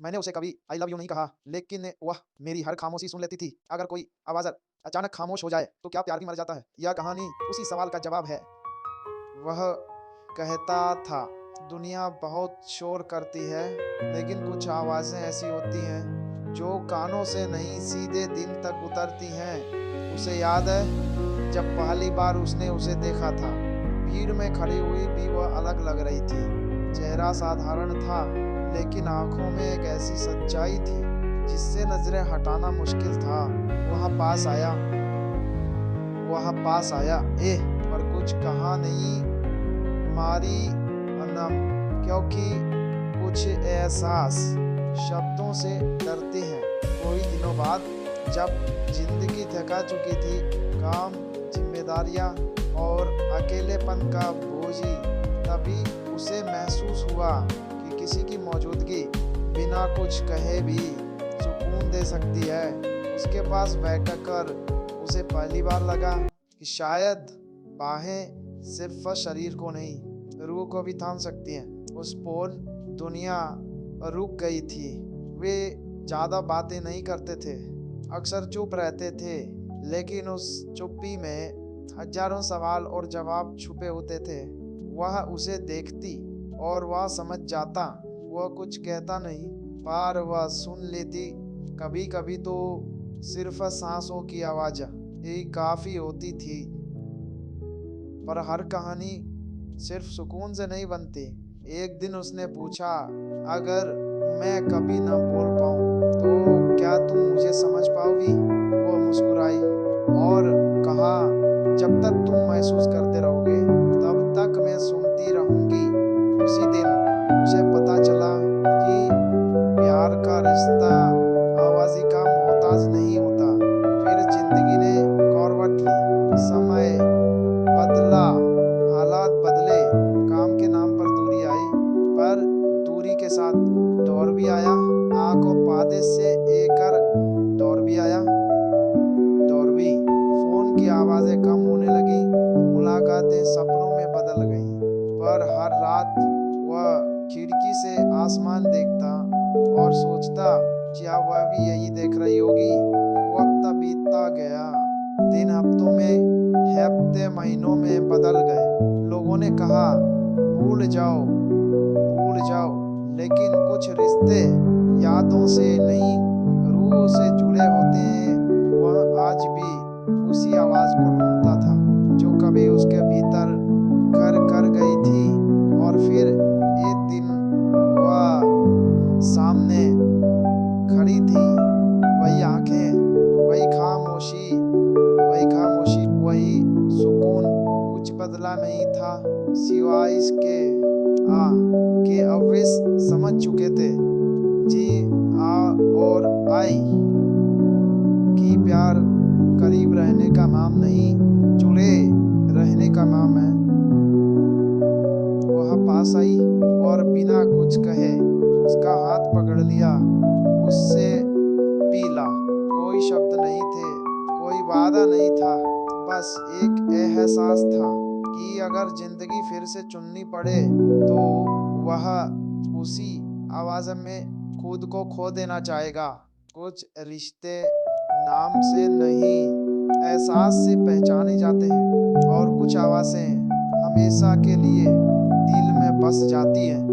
मैंने उसे कभी आई लव यू नहीं कहा, लेकिन वह मेरी हर खामोशी सुन लेती थी। अगर कोई आवाज़ अचानक खामोश हो जाए, तो क्या प्यार भी मर जाता है? यह कहानी उसी सवाल का जवाब है। वह कहता था, दुनिया बहुत शोर करती है, लेकिन कुछ आवाज़ें ऐसी होती हैं, जो कानों से नहीं सीधे दिल तक उतरती हैं। उसे याद है, जब पहली बार उसने उसे देखा था, भीड़ में खड़ी हुई भी वह अलग लग रही थी। चेहरा साधारण था, लेकिन आँखों में एक ऐसी सच्चाई थी, जिससे नज़रें हटाना मुश्किल था। वह पास आया, पर कुछ कहा नहीं, मारी अनम, क्योंकि कुछ एहसास शब्दों से डरते हैं। कोई दिनों बाद, जब जिंदगी थका चुकी थी, काम, जिम्मेदारियां और अकेलेपन का बोझी, तभी उसे महसूस हुआ कि किसी की मौजूदगी बिना कुछ कहे भी सुकून दे सकती है। उसके पास बैठकर उसे पहली बार लगा कि शायद बाहें सिर्फ शरीर को नहीं, रूह को भी थाम सकती हैं। उस पोल दुनिया रुक गई थी। वे ज़्यादा बातें नहीं करते थे, अक्सर चुप रहते थे, लेकिन उस चुप्पी में हजारों सवाल और जवाब छुपे होते थे। वह उसे देखती और वह समझ जाता। वह कुछ कहता नहीं, पर वह सुन लेती। कभी कभी तो सिर्फ सांसों की आवाज़ ही काफ़ी होती थी। पर हर कहानी सिर्फ सुकून से नहीं बनती। एक दिन उसने पूछा, अगर मैं कभी न बोल पाऊँ, तो क्या तुम मुझे समझ पाओगी? वो मुस्कुराई और कहा, जब तक तुम महसूस करते रहोगे, तब तक मैं सुनती रहूंगी। उसी दिन उसे पता चला कि प्यार का रिश्ता आवाज़ी का मोहताज नहीं होता। फिर जिंदगी ने करवट ली, समय बदला, हालात बदले, काम के नाम पर दूरी आई, पर दूरी के साथ दौर भी आया। आंखों पर्दे से एकर दौर भी आया, दौर भी। फोन की आवाज़ें कम होने लगी, मुलाकातें सपनों में बदल गईं। पर हर रात वह खिड़की से आसमान देखता और सोचता, क्या वह भी यही देख रही होगी? वक्त बीतता गया, दिन हफ्तों में, हफ्ते महीनों में बदल गए। लोगों ने कहा, भूल जाओ, भूल जाओ, लेकिन कुछ रिश्ते यादों से नहीं, रूह से जुड़े होते हैं। वह आज भी उसी आवाज़ को ढूंढता था, जो कभी उसके भीतर घर कर गई थी। और फिर एक दिन वह सामने खड़ी थी, वही आंखें, वही खामोशी, वही सुकून। कुछ बदला नहीं था, सिवाय इसके के अवैस समझ चुके थे, जी आ और आई, कि प्यार करीब रहने का नाम नहीं, जुड़े रहने का नाम है। वह पास आई और बिना कुछ कहे उसका हाथ पकड़ लिया, उससे पीला। कोई शब्द नहीं थे, कोई वादा नहीं था, बस एक एहसास था कि अगर जिंदगी फिर से चुननी पड़े, तो वह उसी आवाज़ में खुद को खो देना चाहेगा। कुछ रिश्ते नाम से नहीं, एहसास से पहचाने जाते हैं, और कुछ आवाज़ें हमेशा के लिए दिल में बस जाती हैं।